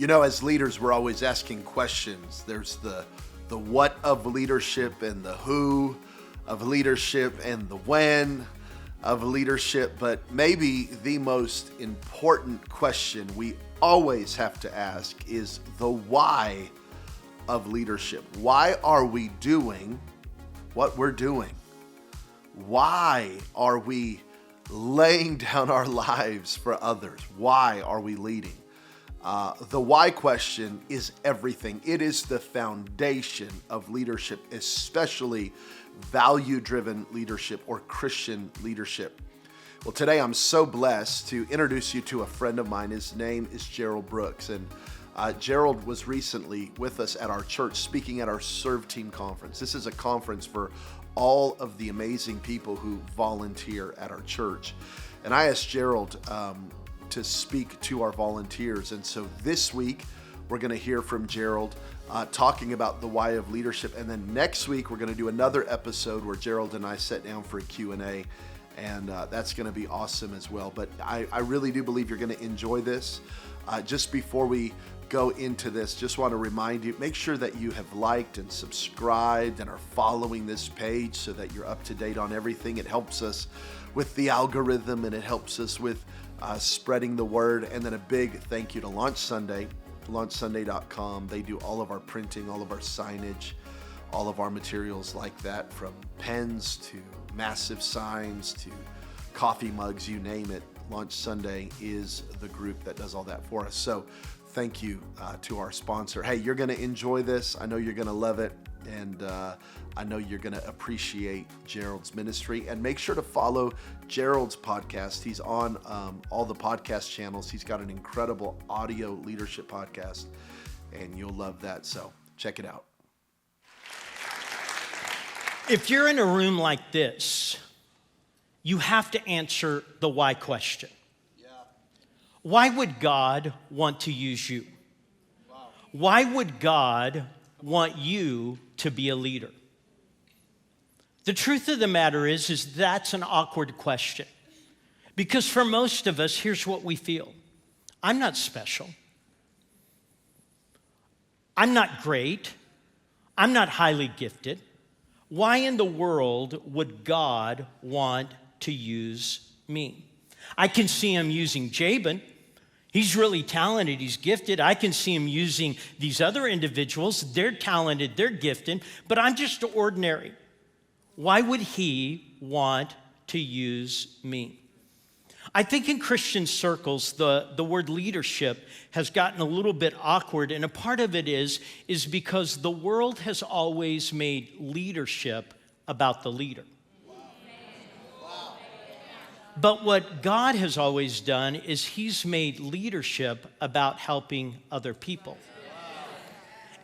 You know, as leaders, we're always asking questions. There's the what of leadership and the who of leadership and the when of leadership. But maybe the most important question we always have to ask is the why of leadership. Why are we doing what we're doing? Why are we laying down our lives for others? Why are we leading? The why question is everything. It is the foundation of leadership, especially value-driven leadership or Christian leadership. Well, today I'm so blessed to introduce you to a friend of mine. His name is Gerald Brooks, and Gerald was recently with us at our church speaking at our Serve Team Conference. This is a conference for all of the amazing people who volunteer at our church. And I asked Gerald to speak to our volunteers. And so this week, we're going to hear from Gerald talking about the why of leadership. And then next week, we're going to do another episode where Gerald and I sit down for a Q&A. And that's going to be awesome as well. But I really do believe you're going to enjoy this. Just before we go into this, just want to remind you, make sure that you have liked and subscribed and are following this page so that you're up to date on everything. It helps us with the algorithm and it helps us with spreading the word. And then a big thank you to Launch Sunday, launchsunday.com. They do all of our printing, all of our signage, all of our materials like that, from pens to massive signs to coffee mugs, you name it. Launch Sunday is the group that does all that for us. So thank you to our sponsor. Hey, you're going to enjoy this. I know you're going to love it. And I know you're going to appreciate Gerald's ministry. And make sure to follow Gerald's podcast. He's on all the podcast channels. He's got an incredible audio leadership podcast, and you'll love that. So check it out. If you're in a room like this, you have to answer the why question. Yeah. Why would God want to use you? Wow. Why would God want you to be a leader? The truth of the matter is that's an awkward question. Because for most of us, here's what we feel. I'm not special. I'm not great. I'm not highly gifted. Why in the world would God want to use me? I can see him using Jabin. He's really talented, he's gifted. I can see him using these other individuals. They're talented, they're gifted, but I'm just ordinary. Why would he want to use me? I think in Christian circles, the word leadership has gotten a little bit awkward, and a part of it is because the world has always made leadership about the leader. But what God has always done is he's made leadership about helping other people.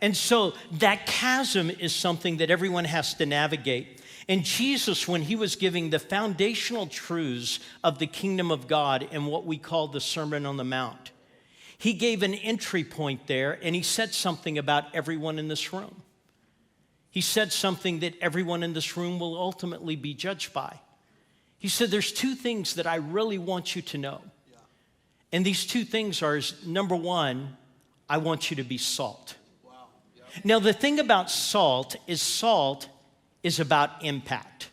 And so that chasm is something that everyone has to navigate. And Jesus, when he was giving the foundational truths of the kingdom of God in what we call the Sermon on the Mount, he gave an entry point there, and he said something about everyone in this room. He said something that everyone in this room will ultimately be judged by. He said, there's two things that I really want you to know. Yeah. And these two things are, number one, I want you to be salt. Wow. Yep. Now, the thing about salt is about impact.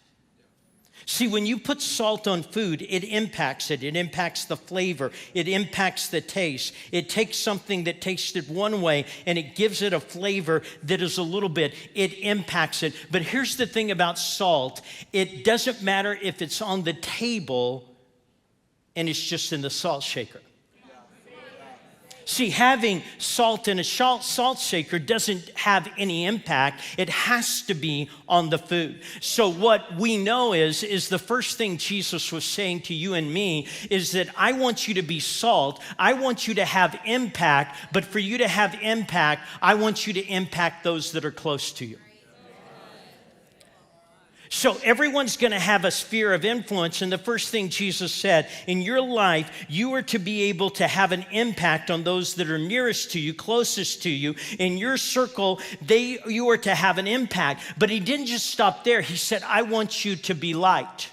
See, when you put salt on food, it impacts it. It impacts the flavor. It impacts the taste. It takes something that tasted one way and it gives it a flavor that is a little bit, it impacts it. But here's the thing about salt. It doesn't matter if it's on the table and it's just in the salt shaker. See, having salt in a salt shaker doesn't have any impact. It has to be on the food. So what we know is the first thing Jesus was saying to you and me is that I want you to be salt. I want you to have impact. But for you to have impact, I want you to impact those that are close to you. So everyone's going to have a sphere of influence. And the first thing Jesus said, in your life, you are to be able to have an impact on those that are nearest to you, closest to you. In your circle, you are to have an impact. But he didn't just stop there. He said, I want you to be light.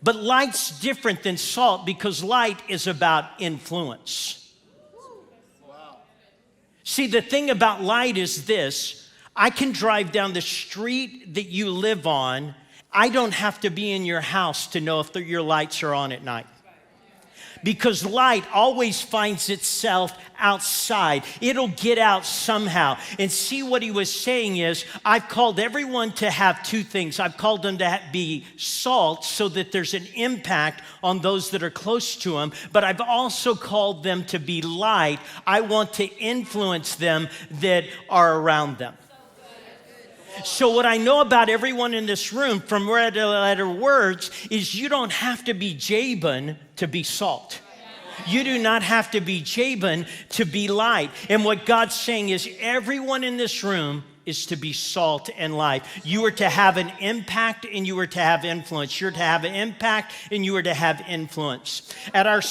But light's different than salt because light is about influence. See, the thing about light is this. I can drive down the street that you live on. I don't have to be in your house to know if your lights are on at night. Because light always finds itself outside. It'll get out somehow. And see, what he was saying is, I've called everyone to have two things. I've called them to be salt so that there's an impact on those that are close to them. But I've also called them to be light. I want to influence them that are around them. So what I know about everyone in this room from red letter words is you don't have to be Jabin to be salt. You do not have to be Jabin to be light. And what God's saying is everyone in this room is to be salt and light. You are to have an impact and you are to have influence. You're to have an impact and you are to have influence. At our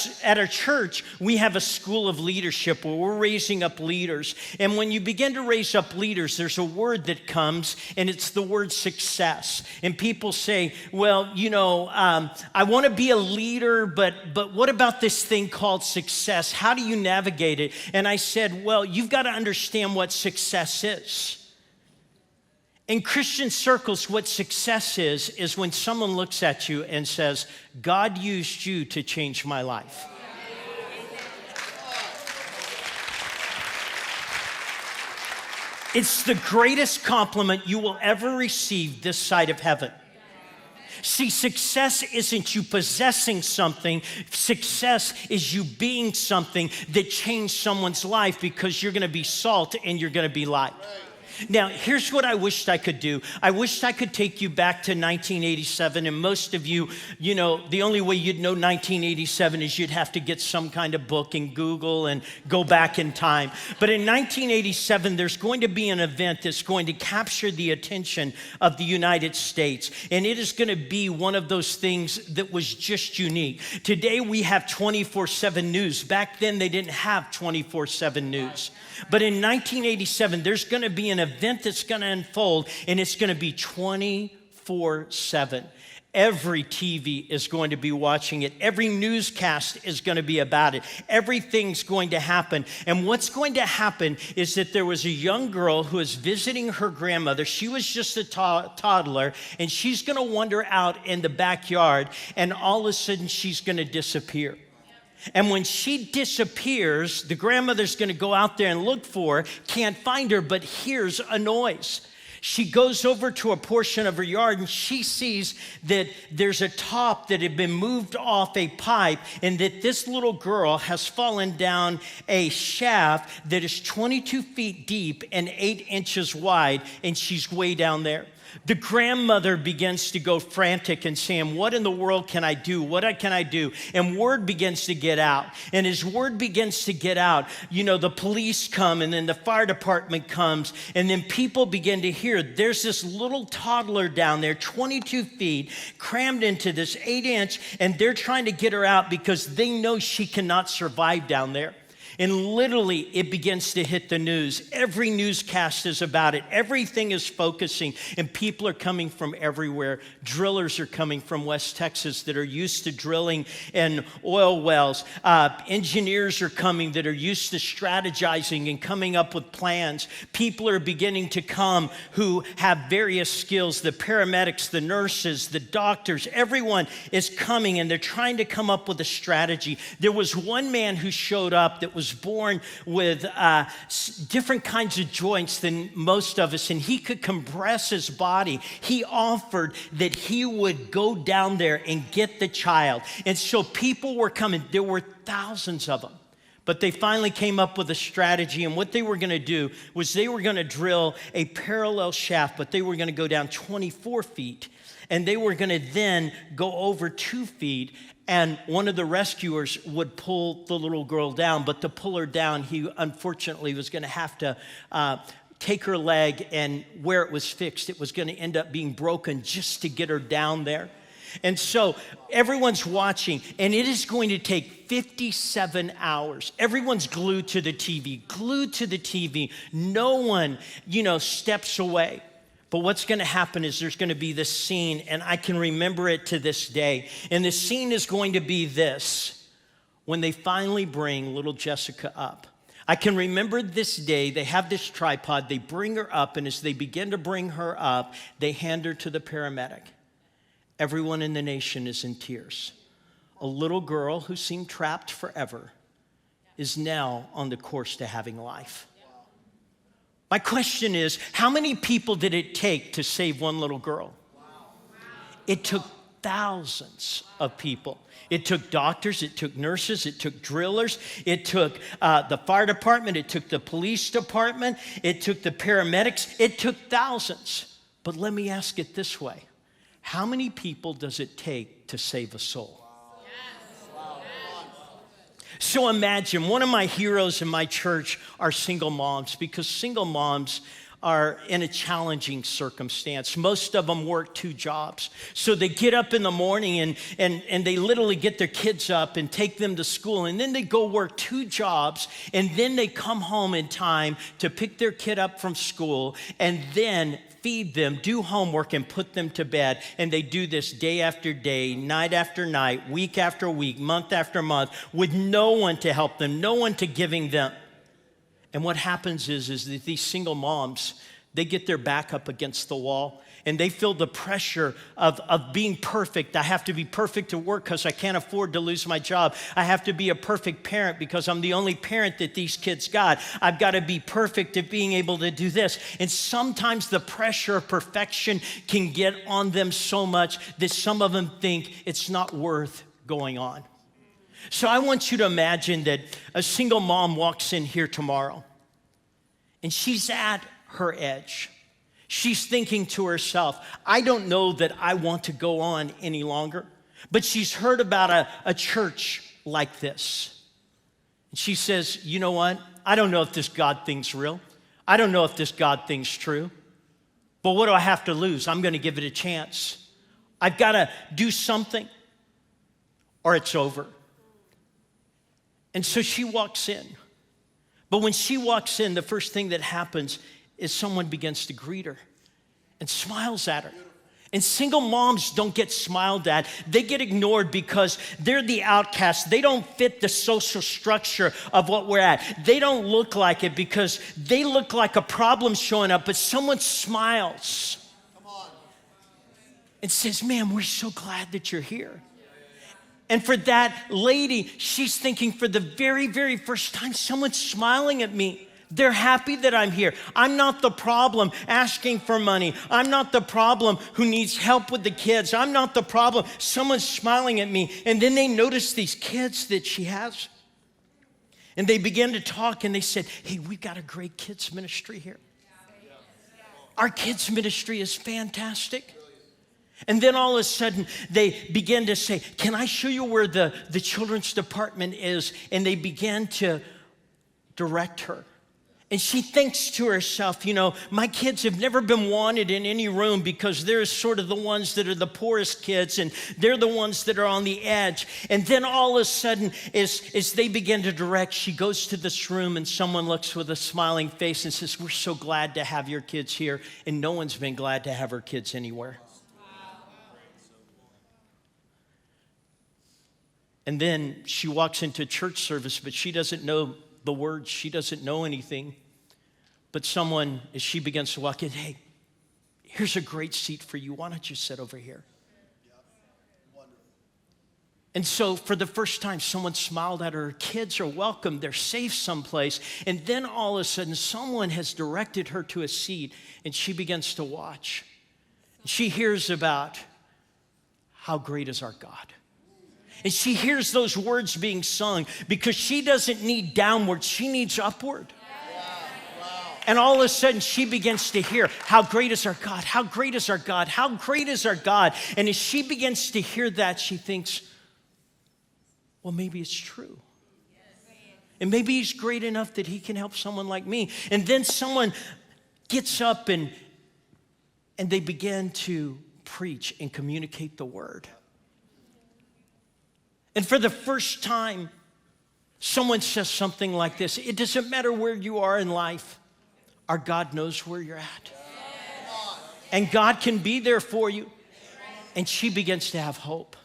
church, we have a school of leadership where we're raising up leaders. And when you begin to raise up leaders, there's a word that comes, and it's the word success. And people say, well, I want to be a leader, but what about this thing called success? How do you navigate it? And I said, well, you've got to understand what success is. In Christian circles, what success is when someone looks at you and says, God used you to change my life. It's the greatest compliment you will ever receive this side of heaven. See, success isn't you possessing something. Success is you being something that changed someone's life because you're going to be salt and you're going to be light. Now, here's what I wished I could do. I wished I could take you back to 1987, and most of you, the only way you'd know 1987 is you'd have to get some kind of book and Google and go back in time. But in 1987, there's going to be an event that's going to capture the attention of the United States, and it is going to be one of those things that was just unique. Today, we have 24/7 news. Back then, they didn't have 24/7 news. But in 1987, there's going to be an event that's going to unfold, and it's going to be 24/7. Every TV is going to be watching it. Every newscast is going to be about it. Everything's going to happen. And what's going to happen is that there was a young girl who was visiting her grandmother. She was just a toddler, and she's going to wander out in the backyard, and all of a sudden she's going to disappear. And when she disappears, the grandmother's going to go out there and look for her, can't find her, but hears a noise. She goes over to a portion of her yard and she sees that there's a top that had been moved off a pipe, and that this little girl has fallen down a shaft that is 22 feet deep and 8 inches wide, and she's way down there. The grandmother begins to go frantic and saying, what in the world can I do? What can I do? And word begins to get out. And as word begins to get out, the police come, and then the fire department comes, and then people begin to hear there's this little toddler down there, 22 feet, crammed into this 8-inch, and they're trying to get her out because they know she cannot survive down there. And literally, it begins to hit the news. Every newscast is about it. Everything is focusing, and people are coming from everywhere. Drillers are coming from West Texas that are used to drilling in oil wells. Engineers are coming that are used to strategizing and coming up with plans. People are beginning to come who have various skills. The paramedics, the nurses, the doctors, everyone is coming, and they're trying to come up with a strategy. There was one man who showed up that was born with different kinds of joints than most of us, and he could compress his body. He offered that he would go down there and get the child. And so people were coming. There were thousands of them. But they finally came up with a strategy, and what they were going to do was they were going to drill a parallel shaft, but they were going to go down 24 feet, and they were going to then go over 2 feet, and one of the rescuers would pull the little girl down. But to pull her down, he unfortunately was going to have to take her leg, and where it was fixed, it was going to end up being broken just to get her down there. And so everyone's watching, and it is going to take 57 hours. Everyone's glued to the TV. No one, steps away. But what's going to happen is there's going to be this scene, and I can remember it to this day. And the scene is going to be this: when they finally bring little Jessica up. I can remember this day. They have this tripod. They bring her up, and as they begin to bring her up, they hand her to the paramedic. Everyone in the nation is in tears. A little girl who seemed trapped forever is now on the course to having life. My question is, how many people did it take to save one little girl? It took thousands of people. It took doctors, it took nurses, it took drillers, it took the fire department, it took the police department, it took the paramedics, it took thousands. But let me ask it this way. How many people does it take to save a soul? So imagine, one of my heroes in my church are single moms, because single moms are in a challenging circumstance. Most of them work 2 jobs. So they get up in the morning and they literally get their kids up and take them to school, and then they go work 2 jobs, and then they come home in time to pick their kid up from school and then feed them, do homework, and put them to bed. And they do this day after day, night after night, week after week, month after month, with no one to help them, no one to giving them. And what happens is that these single moms, they get their back up against the wall, and they feel the pressure of being perfect. I have to be perfect to work because I can't afford to lose my job. I have to be a perfect parent because I'm the only parent that these kids got. I've got to be perfect at being able to do this. And sometimes the pressure of perfection can get on them so much that some of them think it's not worth going on. So I want you to imagine that a single mom walks in here tomorrow, and she's at her edge. She's thinking to herself, I don't know that I want to go on any longer. But she's heard about a church like this. And she says, you know what? I don't know if this God thing's real. I don't know if this God thing's true. But what do I have to lose? I'm going to give it a chance. I've got to do something, or it's over. And so she walks in. But when she walks in, the first thing that happens is someone begins to greet her and smiles at her. And single moms don't get smiled at. They get ignored because they're the outcasts. They don't fit the social structure of what we're at. They don't look like it because they look like a problem showing up, but someone smiles and says, man, we're so glad that you're here. And for that lady, she's thinking, for the very, very first time, someone's smiling at me. They're happy that I'm here. I'm not the problem asking for money. I'm not the problem who needs help with the kids. I'm not the problem. Someone's smiling at me. And then they notice these kids that she has. And they begin to talk, and they said, hey, we've got a great kids ministry here. Our kids ministry is fantastic. And then all of a sudden, they begin to say, can I show you where the children's department is? And they began to direct her. And she thinks to herself, you know, my kids have never been wanted in any room because they're sort of the ones that are the poorest kids, and they're the ones that are on the edge. And then all of a sudden, as they begin to direct, she goes to this room, and someone looks with a smiling face and says, we're so glad to have your kids here. And no one's been glad to have her kids anywhere. And then she walks into church service, but she doesn't know the words. She doesn't know anything. But someone, as she begins to walk in, hey, here's a great seat for you. Why don't you sit over here? And so for the first time, someone smiled at her. Her kids are welcome. They're safe someplace. And then all of a sudden, someone has directed her to a seat, and she begins to watch. She hears about how great is our God. And she hears those words being sung because she doesn't need downward, she needs upward. And all of a sudden, she begins to hear, how great is our God, how great is our God, how great is our God. And as she begins to hear that, she thinks, well, maybe it's true. And maybe he's great enough that he can help someone like me. And then someone gets up and they begin to preach and communicate the word. And for the first time, someone says something like this: it doesn't matter where you are in life, our God knows where you're at. And God can be there for you. And she begins to have hope.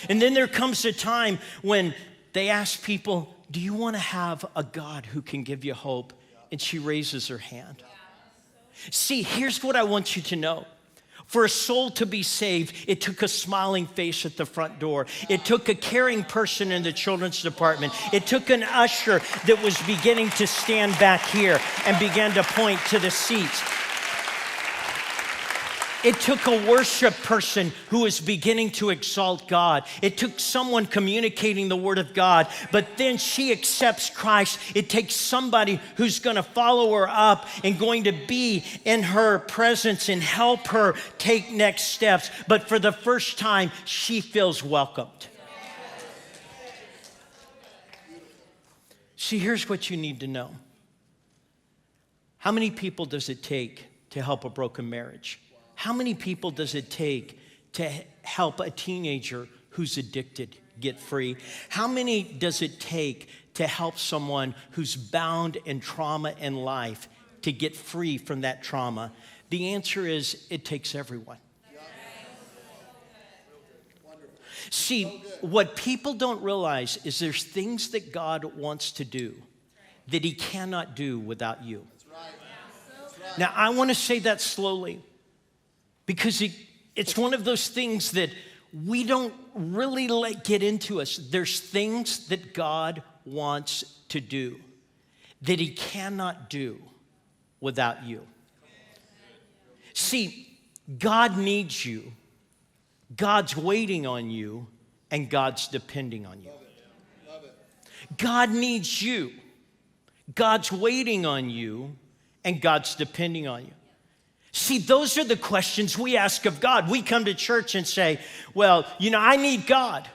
And then there comes a time when they ask people, do you want to have a God who can give you hope? And she raises her hand. See, here's what I want you to know. For a soul to be saved, it took a smiling face at the front door. It took a caring person in the children's department. It took an usher that was beginning to stand back here and began to point to the seats. It took a worship person who was beginning to exalt God. It took someone communicating the word of God, but then she accepts Christ. It takes somebody who's going to follow her up and going to be in her presence and help her take next steps. But for the first time, she feels welcomed. See, here's what you need to know. How many people does it take to help a broken marriage? How many people does it take to help a teenager who's addicted get free? How many does it take to help someone who's bound in trauma in life to get free from that trauma? The answer is it takes everyone. See, what people don't realize is there's things that God wants to do that he cannot do without you. Now, I want to say that slowly. Because it's one of those things that we don't really let get into us. There's things that God wants to do that he cannot do without you. See, God needs you, God's waiting on you, and God's depending on you. God needs you, God's waiting on you, and God's depending on you. See, those are the questions we ask of God. We come to church and say, well, I need God.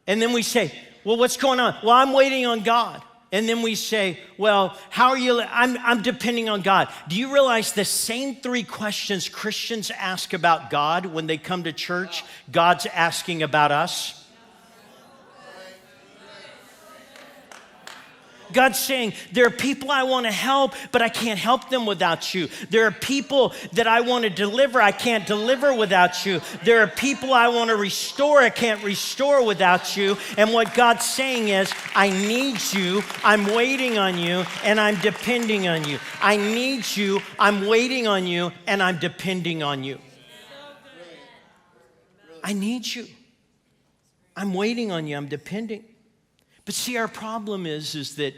And then we say, well, what's going on? Well, I'm waiting on God. And then we say, well, how are you? I'm depending on God. Do you realize the same three questions Christians ask about God when they come to church, God's asking about us? God's saying, there are people I want to help, but I can't help them without you. There are people that I want to deliver, I can't deliver without you. There are people I want to restore, I can't restore without you. And what God's saying is, I need you, I'm waiting on you, and I'm depending on you. I need you, I'm waiting on you, and I'm depending on you. I need you. I'm waiting on you, I'm depending. But see, our problem is that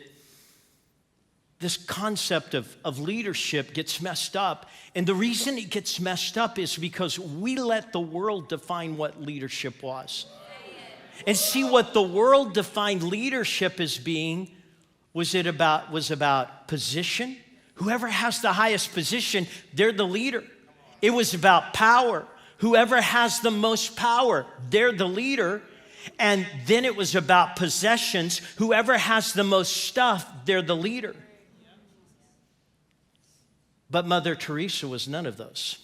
this concept of leadership gets messed up. And the reason it gets messed up is because we let the world define what leadership was. And see, what the world defined leadership as being was about position. Whoever has the highest position, they're the leader. It was about power. Whoever has the most power, they're the leader. And then it was about possessions. Whoever has the most stuff, they're the leader. But Mother Teresa was none of those.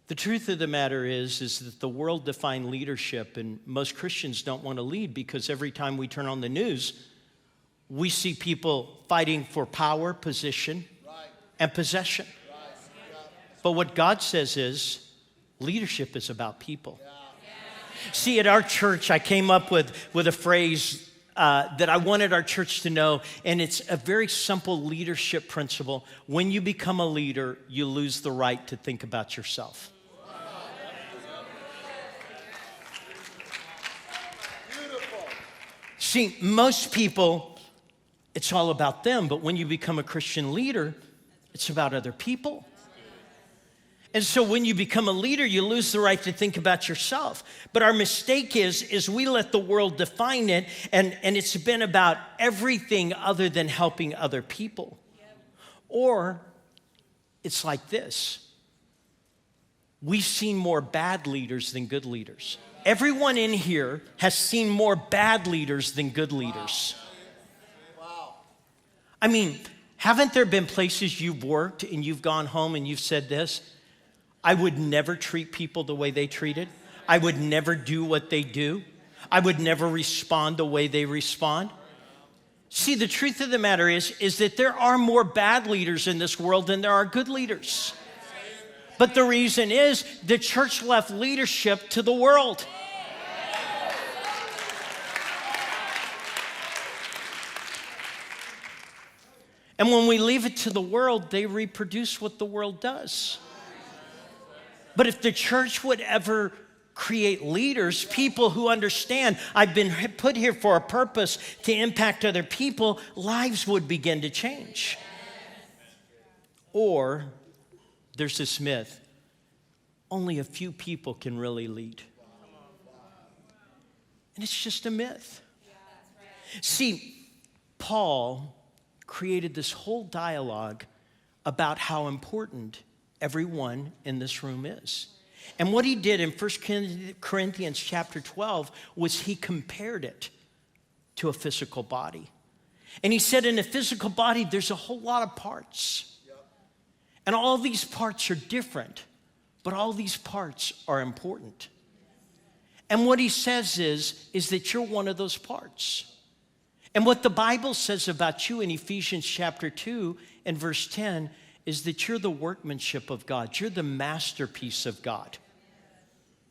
The truth of the matter is that the world defined leadership, and most Christians don't want to lead because every time we turn on the news, we see people fighting for power, position, and possession. But what God says is, leadership is about people. See, at our church, I came up with a phrase that I wanted our church to know, and it's a very simple leadership principle. When you become a leader, you lose the right to think about yourself. See, most people, it's all about them, but when you become a Christian leader, it's about other people. And so when you become a leader, you lose the right to think about yourself. But our mistake is we let the world define it, and it's been about everything other than helping other people. Or it's like this. We've seen more bad leaders than good leaders. Everyone in here has seen more bad leaders than good leaders. I mean, haven't there been places you've worked and you've gone home and you've said this? I would never treat people the way they treated. I would never do what they do. I would never respond the way they respond. See, the truth of the matter is that there are more bad leaders in this world than there are good leaders. But the reason is the church left leadership to the world. And when we leave it to the world, they reproduce what the world does. But if the church would ever create leaders, people who understand, I've been put here for a purpose to impact other people, lives would begin to change. Or there's this myth, only a few people can really lead. And it's just a myth. See, Paul created this whole dialogue about how important everyone in this room is. And what he did in 1 Corinthians chapter 12 was he compared it to a physical body. And he said in a physical body, there's a whole lot of parts. And all these parts are different, but all these parts are important. And what he says is that you're one of those parts. And what the Bible says about you in Ephesians chapter 2 and verse 10 is that you're the workmanship of God. You're the masterpiece of God,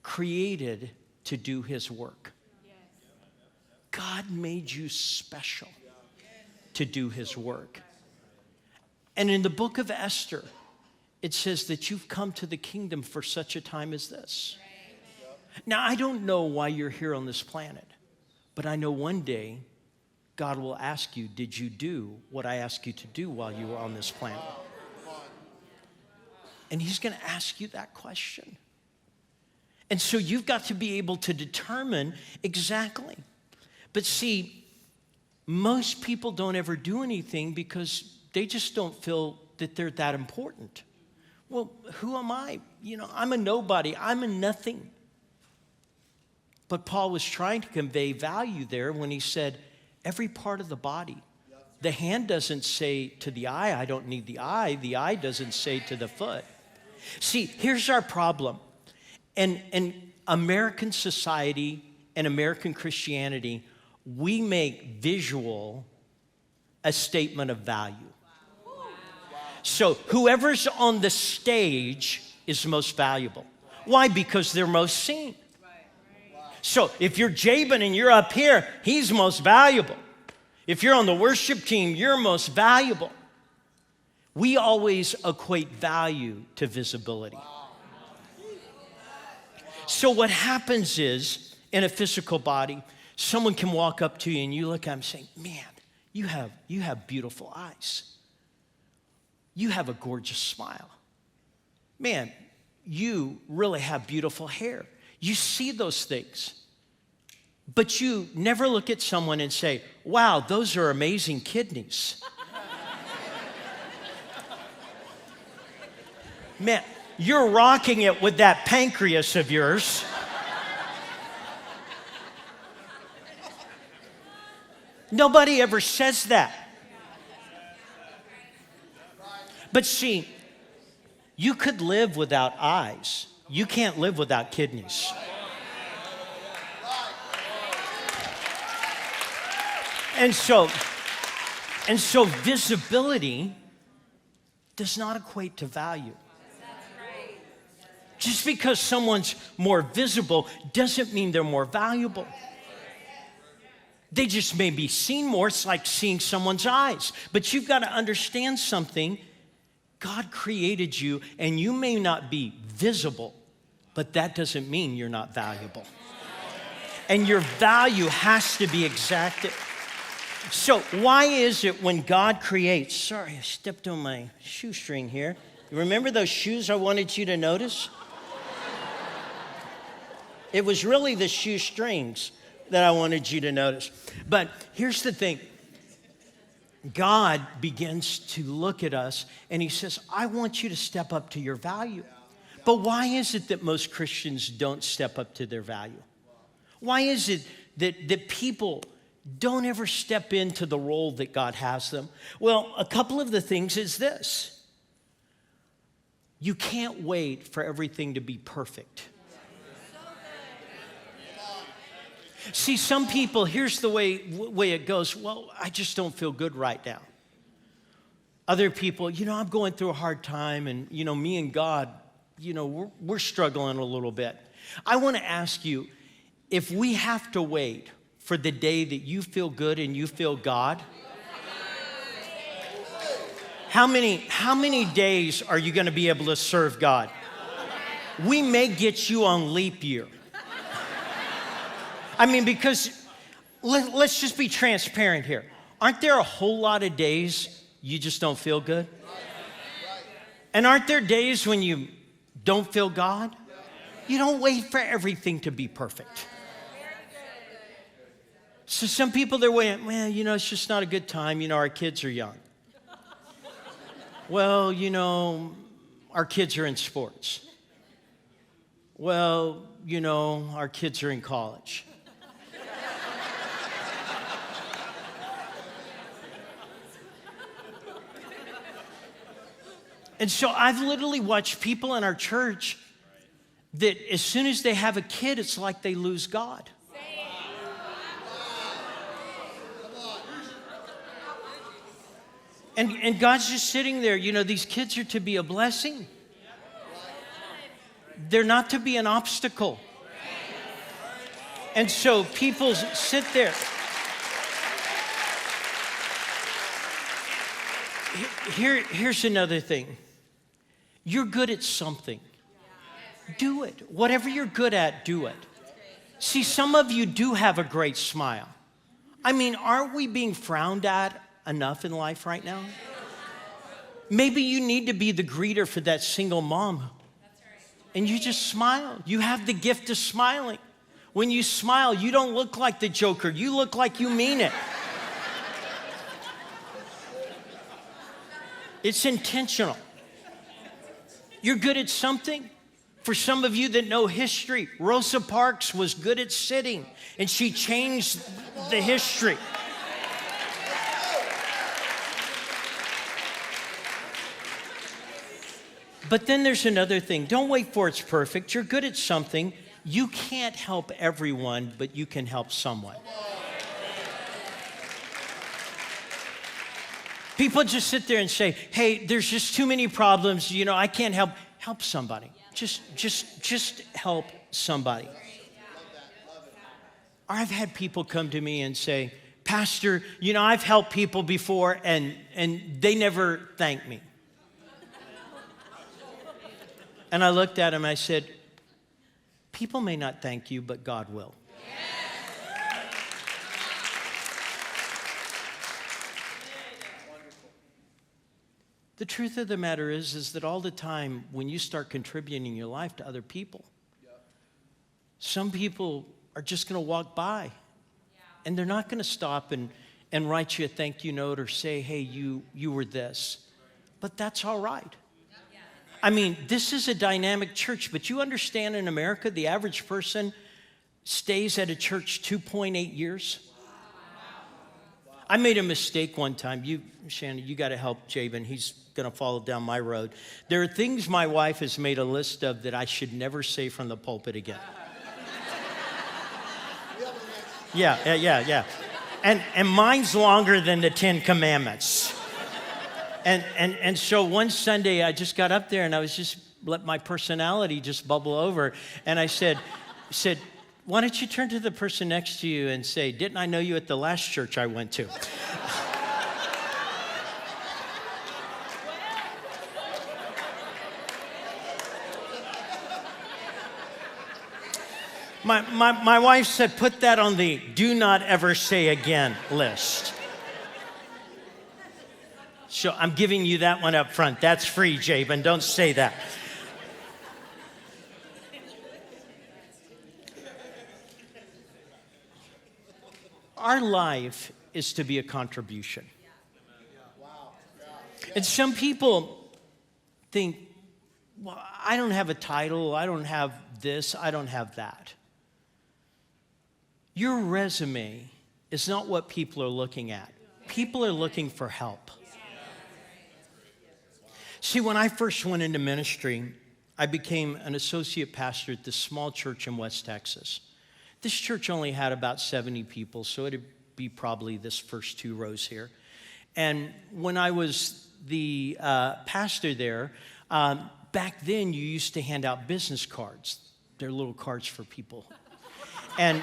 created to do his work. God made you special to do his work. And in the book of Esther, it says that you've come to the kingdom for such a time as this. Now, I don't know why you're here on this planet, but I know one day God will ask you, did you do what I asked you to do while you were on this planet? And he's going to ask you that question. And so you've got to be able to determine exactly. But see, most people don't ever do anything because they just don't feel that they're that important. Well, who am I? I'm a nobody. I'm a nothing. But Paul was trying to convey value there when he said, every part of the body. The hand doesn't say to the eye, I don't need the eye. The eye doesn't say to the foot. See, here's our problem. In American society and American Christianity, we make visual a statement of value. So whoever's on the stage is most valuable. Why? Because they're most seen. So if you're Jabin and you're up here, he's most valuable. If you're on the worship team, you're most valuable. We always equate value to visibility. So what happens is, in a physical body, someone can walk up to you and you look at them and say, man, you have beautiful eyes. You have a gorgeous smile. Man, you really have beautiful hair. You see those things. But you never look at someone and say, wow, those are amazing kidneys. Man, you're rocking it with that pancreas of yours. Nobody ever says that. But see, you could live without eyes. You can't live without kidneys. And so visibility does not equate to value. Just because someone's more visible doesn't mean they're more valuable. They just may be seen more. It's like seeing someone's eyes. But you've got to understand something. God created you, and you may not be visible, but that doesn't mean you're not valuable. And your value has to be exacted. So why is it when God creates, sorry, I stepped on my shoestring here. You remember those shoes I wanted you to notice? It was really the shoestrings that I wanted you to notice. But here's the thing. God begins to look at us and he says, I want you to step up to your value. But why is it that most Christians don't step up to their value? Why is it that people don't ever step into the role that God has them? Well, a couple of the things is this. You can't wait for everything to be perfect. See, some people, here's the way it goes. Well, I just don't feel good right now. Other people, I'm going through a hard time, and, me and God, we're struggling a little bit. I want to ask you, if we have to wait for the day that you feel good and you feel God, How many days are you going to be able to serve God? We may get you on leap year. I mean, because let's just be transparent here. Aren't there a whole lot of days you just don't feel good? And aren't there days when you don't feel God? You don't wait for everything to be perfect. So some people, they're waiting, well, you know, it's just not a good time. You know, our kids are young. Well, you know, our kids are in sports. Well, you know, our kids are in college. And so I've literally watched people in our church that as soon as they have a kid, it's like they lose God. And God's just sitting there. You know, these kids are to be a blessing. They're not to be an obstacle. And so people sit there. Here's another thing. You're good at something. Do it. Whatever you're good at, do it. See, some of you do have a great smile. I mean, aren't we being frowned at enough in life right now? Maybe you need to be the greeter for that single mom. And you just smile. You have the gift of smiling. When you smile, you don't look like the joker. You look like you mean it. It's intentional. You're good at something. For some of you that know history, Rosa Parks was good at sitting, and she changed the history. But then there's another thing. Don't wait for it's perfect. You're good at something. You can't help everyone, but you can help someone. People just sit there and say, hey, there's just too many problems. You know, I can't help. Help somebody. Just help somebody. I've had people come to me and say, Pastor, you know, I've helped people before and they never thank me. And I looked at him, I said, people may not thank you, but God will. The truth of the matter is that all the time when you start contributing your life to other people, some people are just going to walk by and they're not going to stop and write you a thank you note or say, hey, you were this. But that's all right. I mean, this is a dynamic church, but you understand in America, the average person stays at a church 2.8 years. I made a mistake one time. Shannon, you got to help Jabin. He's going to follow down my road. There are things my wife has made a list of that I should never say from the pulpit again. Yeah. And mine's longer than the 10 Commandments. And so one Sunday I just got up there and I was just let my personality just bubble over. And I said, why don't you turn to the person next to you and say, didn't I know you at the last church I went to? My wife said, put that on the do not ever say again list. So I'm giving you that one up front. That's free, Jabin. Don't say that. Our life is to be a contribution. And some people think, well, I don't have a title, I don't have this, I don't have that. Your resume is not what people are looking at. People are looking for help. See, when I first went into ministry, I became an associate pastor at this small church in West Texas. This church only had about 70 people, so it'd be probably this first 2 rows here. And when I was the pastor there, back then you used to hand out business cards. They're little cards for people. And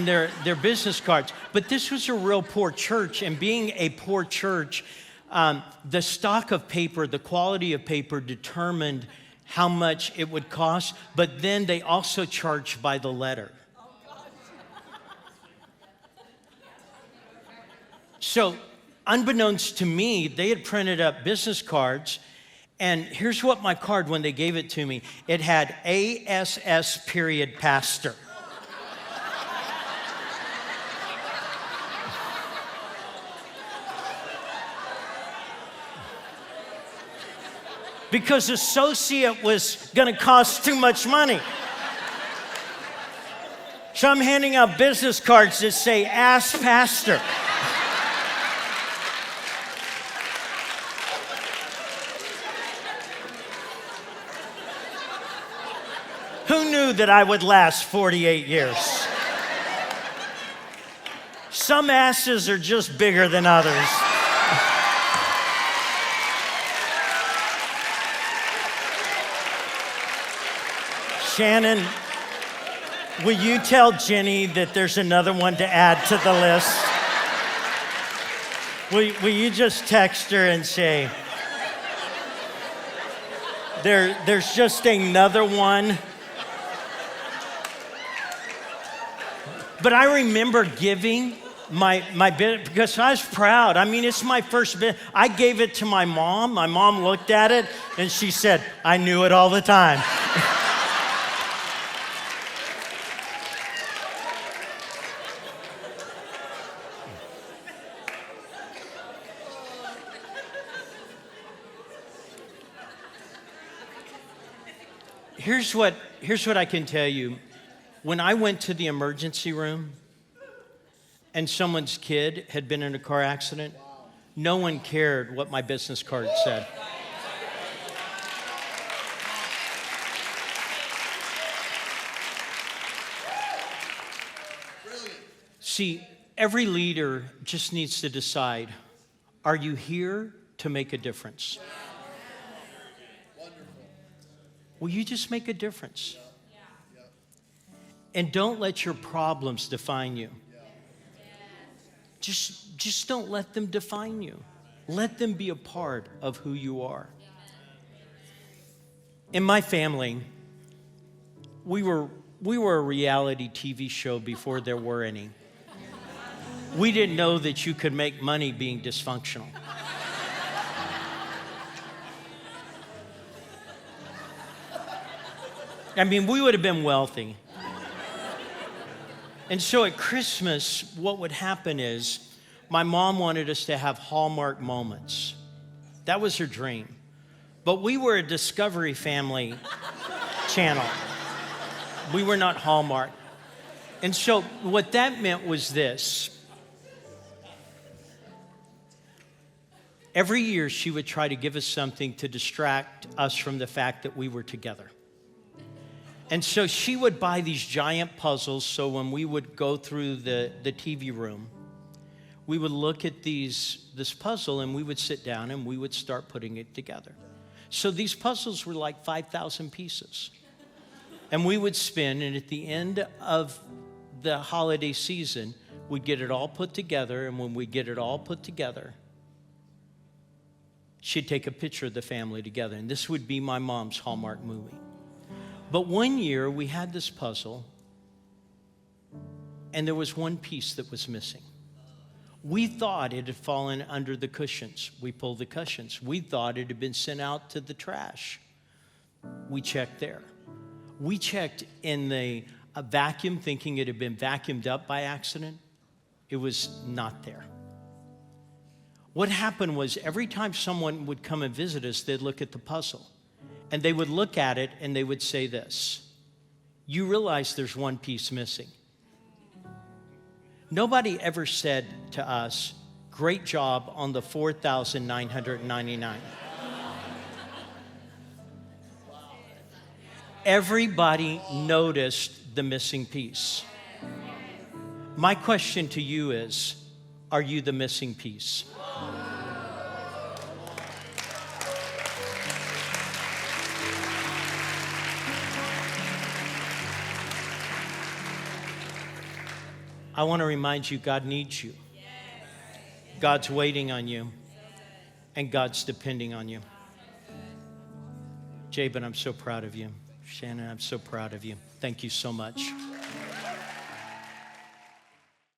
they're business cards. But this was a real poor church, and being a poor church, the stock of paper, the quality of paper determined how much it would cost, but then they also charged by the letter. So, unbeknownst to me, they had printed up business cards, and here's what my card, when they gave it to me, it had ASS period pastor. Because associate was gonna cost too much money. So I'm handing out business cards that say, Ask Pastor. Who knew that I would last 48 years? Some asses are just bigger than others. Shannon, will you tell Jenny that there's another one to add to the list? Will you just text her and say, there's just another one? But I remember giving my bit because I was proud. I mean, it's my first bit. I gave it to my mom. My mom looked at it and she said, I knew it all the time. Here's what I can tell you. When I went to the emergency room and someone's kid had been in a car accident, no one cared what my business card said. See, every leader just needs to decide, are you here to make a difference? Will you just make a difference? And don't let your problems define you. Just don't let them define you. Let them be a part of who you are. In my family, we were a reality TV show before there were any. We didn't know that you could make money being dysfunctional. I mean, we would have been wealthy. And so at Christmas, what would happen is my mom wanted us to have Hallmark moments. That was her dream. But we were a Discovery Family channel. We were not Hallmark. And so what that meant was this. Every year she would try to give us something to distract us from the fact that we were together. And so she would buy these giant puzzles, so when we would go through the TV room, we would look at this puzzle and we would sit down and we would start putting it together. So these puzzles were like 5,000 pieces. And we would spin, and at the end of the holiday season, we'd get it all put together, and when we get it all put together, she'd take a picture of the family together, and this would be my mom's Hallmark movie. But one year, we had this puzzle, and there was one piece that was missing. We thought it had fallen under the cushions. We pulled the cushions. We thought it had been sent out to the trash. We checked there. We checked in the vacuum, thinking it had been vacuumed up by accident. It was not there. What happened was every time someone would come and visit us, they'd look at the puzzle. And they would look at it and they would say this, you realize there's one piece missing. Nobody ever said to us, great job on the 4,999. Everybody noticed the missing piece. My question to you is, are you the missing piece? I want to remind you, God needs you. God's waiting on you. and God's depending on you. Jabin, I'm so proud of you. Shannon, I'm so proud of you. Thank you so much.